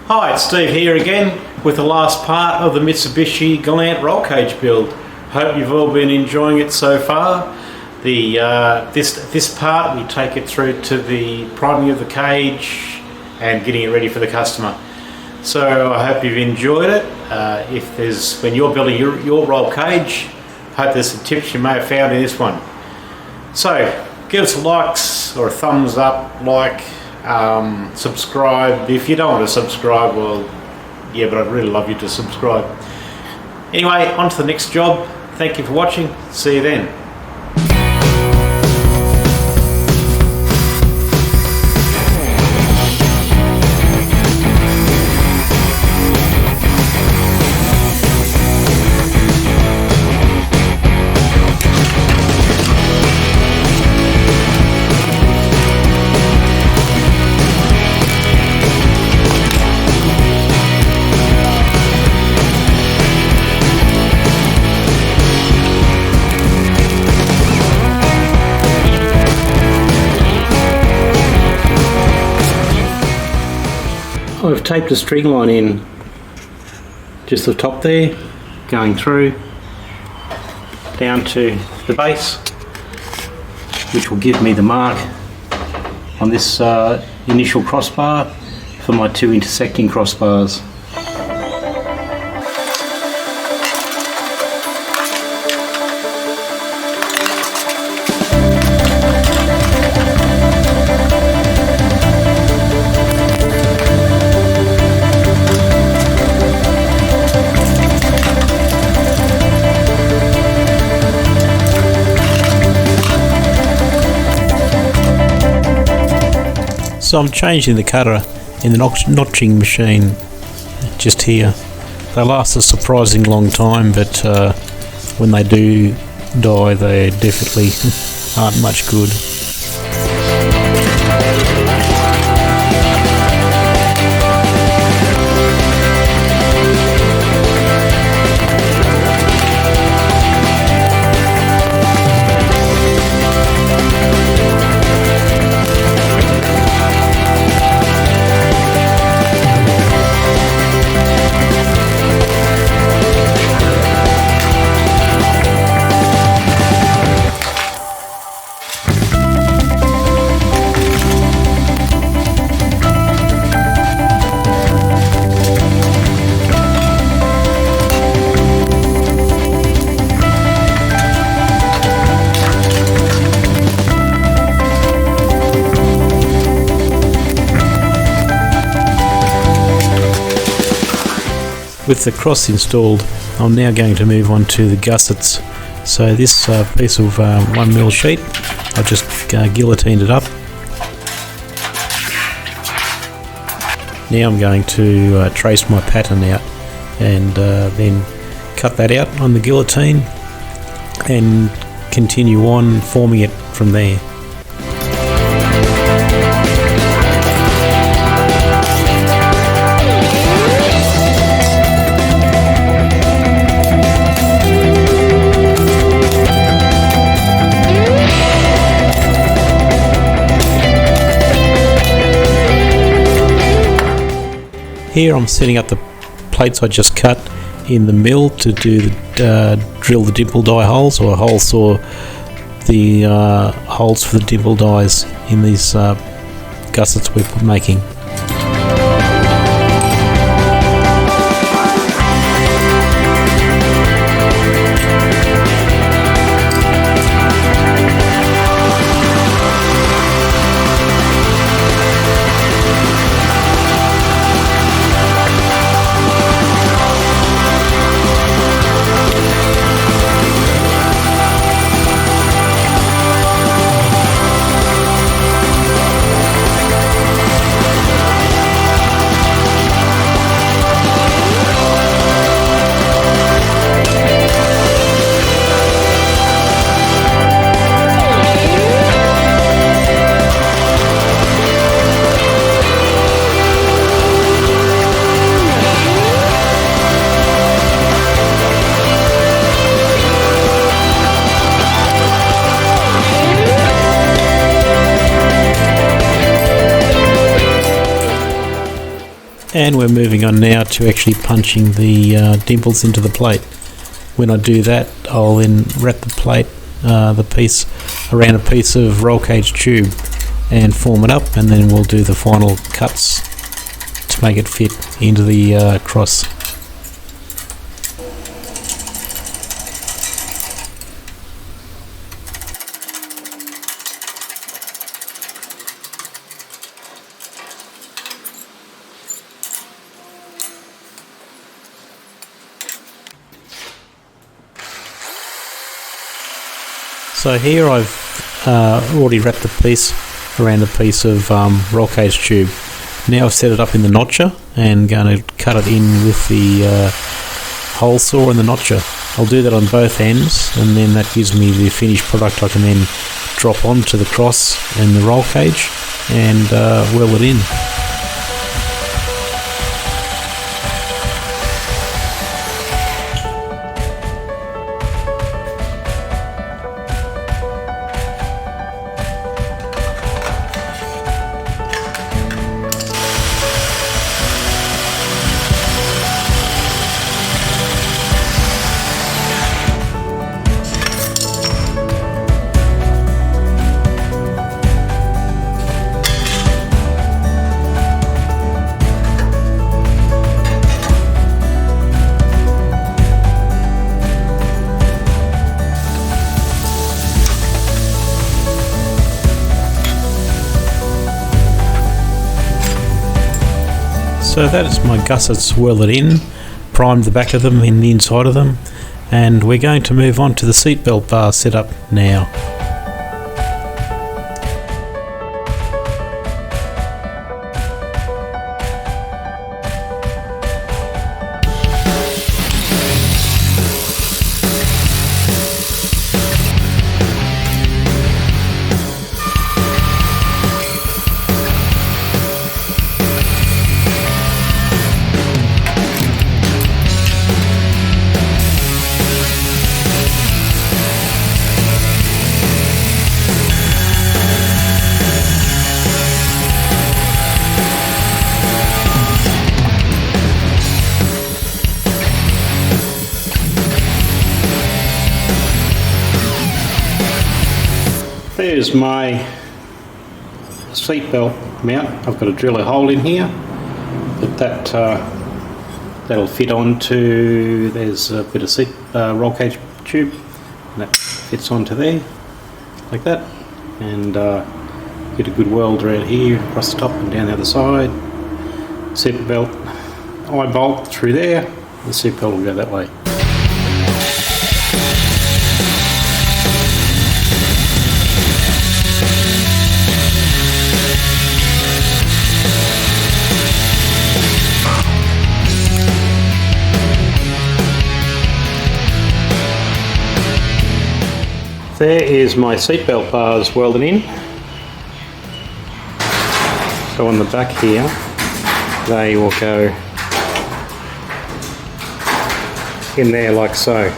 Hi, it's Steve here again with the last part of the Mitsubishi Galant roll cage build. Hope you've all been enjoying it so far. This part we take it through to the priming of the cage and getting it ready for the customer. So I hope you've enjoyed it. When you're building your roll cage, hope there's some tips you may have found in this one. So give us a likes or a thumbs up, subscribe. If you don't want to subscribe, well, yeah, but I'd really love you to subscribe. Anyway, on to the next job. Thank you for watching. See you then. I've taped a string line in just the top there, going through down to the base, which will give me the mark on this initial crossbar for my two intersecting crossbars. So I'm changing the cutter in the notching machine just here. They last a surprising long time, but when they do die, they definitely aren't much good. With the cross installed, I'm now going to move on to the gussets. So this piece of 1mm sheet, I've just guillotined it up. Now I'm going to trace my pattern out and then cut that out on the guillotine and continue on forming it from there. Here I'm setting up the plates I just cut in the mill to do drill the dimple die holes, or hole saw the holes for the dimple dies in these gussets we're making. And we're moving on now to actually punching the dimples into the plate. When I do that, I'll then wrap the plate, the piece, around a piece of roll cage tube and form it up, and then we'll do the final cuts to make it fit into the cross. So here I've already wrapped the piece around a piece of roll cage tube. Now I've set it up in the notcher and going to cut it in with the hole saw and the notcher. I'll do that on both ends, and then that gives me the finished product I can then drop onto the cross and the roll cage and weld it in. So that is my gussets welded in, primed the back of them and the inside of them, and we're going to move on to the seatbelt bar setup now. There's my seatbelt mount. I've got to drill a hole in here, but that'll fit onto. There's a bit of seat roll cage tube, and that fits onto there like that, and get a good weld around here across the top and down the other side. Seatbelt eye bolt through there. The seatbelt will go that way. There is my seatbelt bars welded in. So on the back here, they will go in there like so.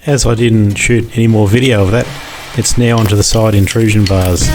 As I didn't shoot any more video of that, it's now onto the side intrusion bars.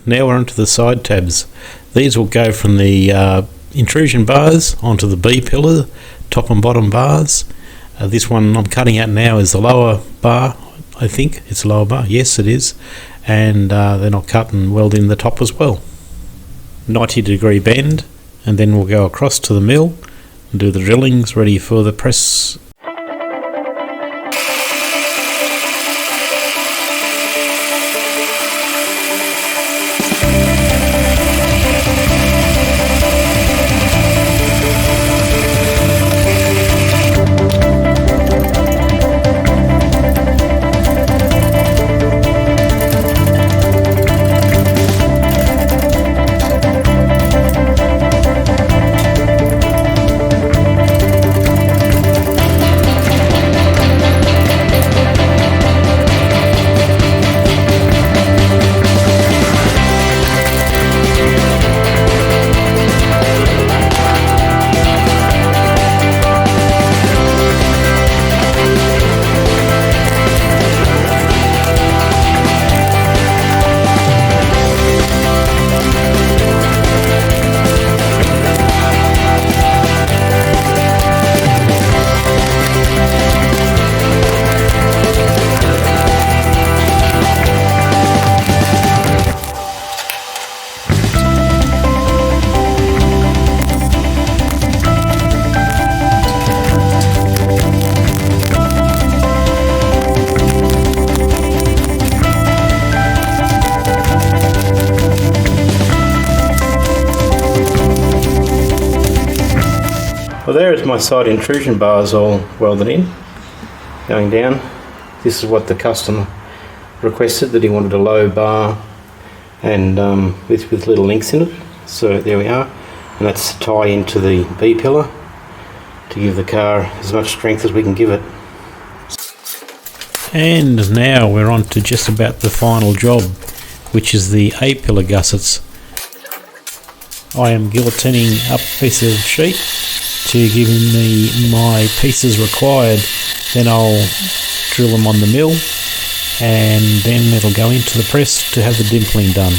Now we're onto the side tabs. These will go from the intrusion bars onto the B pillar, top and bottom bars. This one I'm cutting out now is the lower bar. I think it's a lower bar. Yes, it is. And then I'll cut and weld in the top as well. 90-degree bend, and then we'll go across to the mill and do the drillings ready for the press. Well, there is my side intrusion bars all welded in, going down. This is what the customer requested, that he wanted a low bar and with little links in it. So there we are, and that's to tie into the B pillar to give the car as much strength as we can give it. And now we're on to just about the final job, which is the A pillar gussets. I am guillotining up a piece of sheet to give me my pieces required. Then I'll drill them on the mill, and then it'll go into the press to have the dimpling done.